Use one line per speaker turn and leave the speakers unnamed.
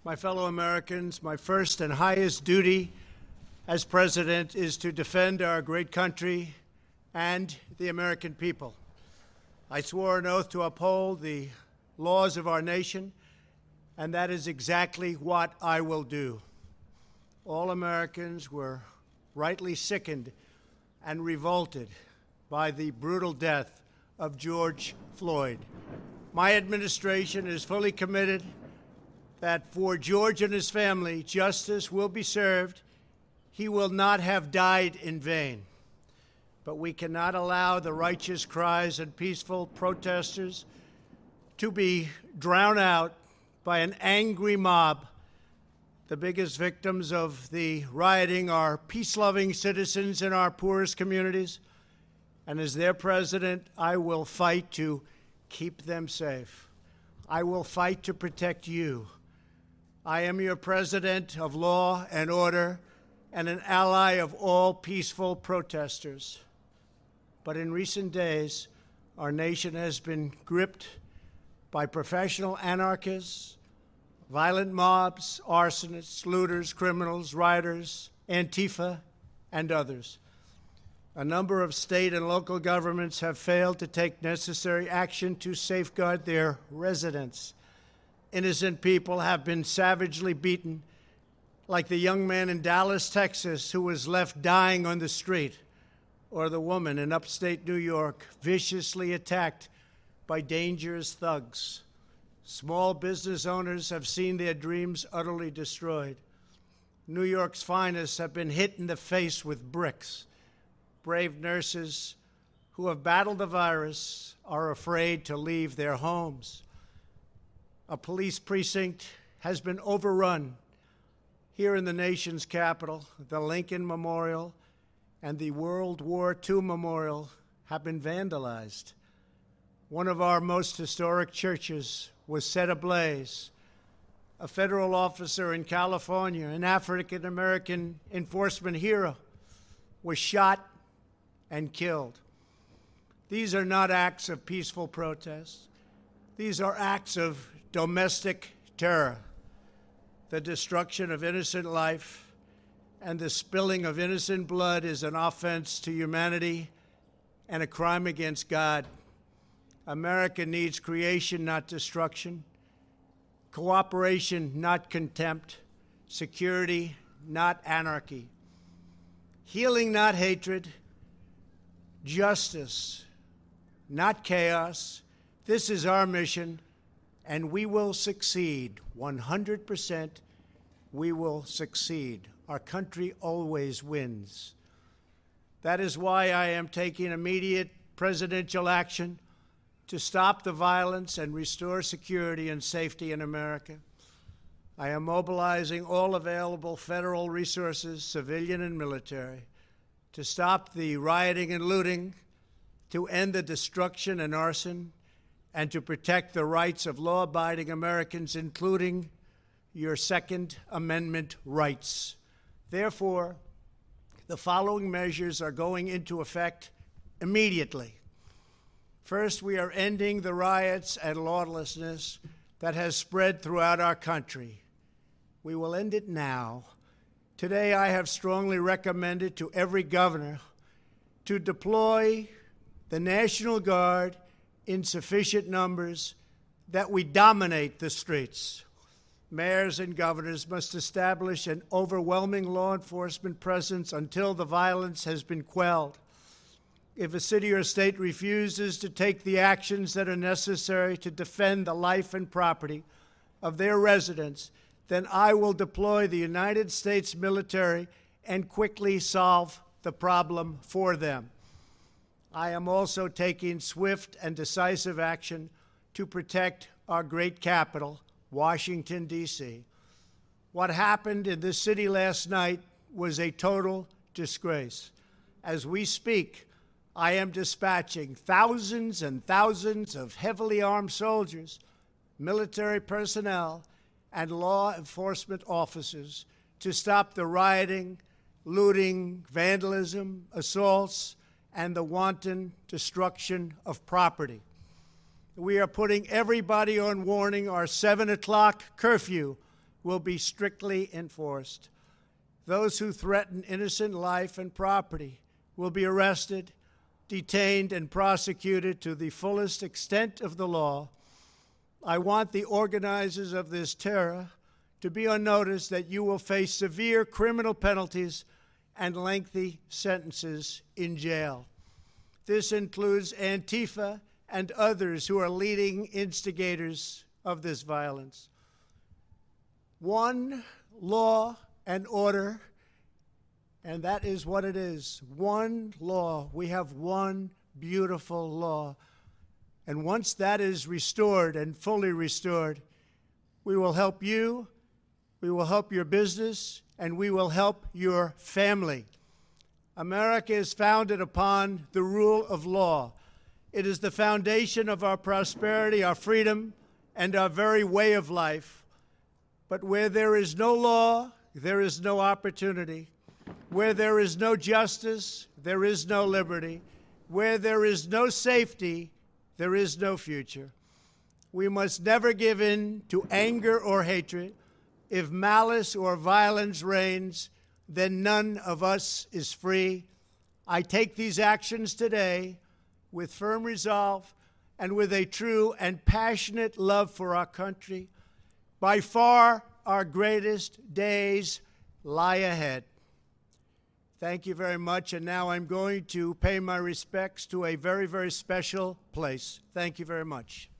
My fellow Americans, my first and highest duty as president is to defend our great country and the American people. I swore an oath to uphold the laws of our nation, and that is exactly what I will do. All Americans were rightly sickened and revolted by the brutal death of George Floyd. My administration is fully committed that for George and his family, justice will be served. He will not have died in vain. But we cannot allow the righteous cries and peaceful protesters to be drowned out by an angry mob. The biggest victims of the rioting are peace-loving citizens in our poorest communities. And as their president, I will fight to keep them safe. I will fight to protect you. I am your president of law and order and an ally of all peaceful protesters. But in recent days, our nation has been gripped by professional anarchists, violent mobs, arsonists, looters, criminals, rioters, Antifa, and others. A number of state and local governments have failed to take necessary action to safeguard their residents. Innocent people have been savagely beaten, like the young man in Dallas, Texas, who was left dying on the street, or the woman in upstate New York viciously attacked by dangerous thugs. Small business owners have seen their dreams utterly destroyed. New York's finest have been hit in the face with bricks. Brave nurses who have battled the virus are afraid to leave their homes. A police precinct has been overrun. Here in the nation's capital, the Lincoln Memorial and the World War II Memorial have been vandalized. One of our most historic churches was set ablaze. A federal officer in California, an African-American enforcement hero, was shot and killed. These are not acts of peaceful protest. These are acts of domestic terror. The destruction of innocent life and the spilling of innocent blood is an offense to humanity and a crime against God. America needs creation, not destruction, cooperation, not contempt, security, not anarchy, healing, not hatred, justice, not chaos. This is our mission, and we will succeed. 100%, we will succeed. Our country always wins. That is why I am taking immediate presidential action to stop the violence and restore security and safety in America. I am mobilizing all available federal resources, civilian and military, to stop the rioting and looting, to end the destruction and arson, and to protect the rights of law-abiding Americans, including your Second Amendment rights. Therefore, the following measures are going into effect immediately. First, we are ending the riots and lawlessness that has spread throughout our country. We will end it now. Today, I have strongly recommended to every governor to deploy the National Guard in sufficient numbers that we dominate the streets. Mayors and governors must establish an overwhelming law enforcement presence until the violence has been quelled. If a city or state refuses to take the actions that are necessary to defend the life and property of their residents, then I will deploy the United States military and quickly solve the problem for them. I am also taking swift and decisive action to protect our great capital, Washington, D.C. What happened in this city last night was a total disgrace. As we speak, I am dispatching thousands and thousands of heavily armed soldiers, military personnel, and law enforcement officers to stop the rioting, looting, vandalism, assaults, and the wanton destruction of property. We are putting everybody on warning. Our 7 o'clock curfew will be strictly enforced. Those who threaten innocent life and property will be arrested, detained, and prosecuted to the fullest extent of the law. I want the organizers of this terror to be on notice that you will face severe criminal penalties and lengthy sentences in jail. This includes Antifa and others who are leading instigators of this violence. One law and order, and that is what it is. One law. We have one beautiful law. And once that is restored and fully restored, we will help you, we will help your business, and we will help your family. America is founded upon the rule of law. It is the foundation of our prosperity, our freedom, and our very way of life. But where there is no law, there is no opportunity. Where there is no justice, there is no liberty. Where there is no safety, there is no future. We must never give in to anger or hatred. If malice or violence reigns, then none of us is free. I take these actions today with firm resolve and with a true and passionate love for our country. By far, our greatest days lie ahead. Thank you very much, and now I'm going to pay my respects to a very, very special place. Thank you very much.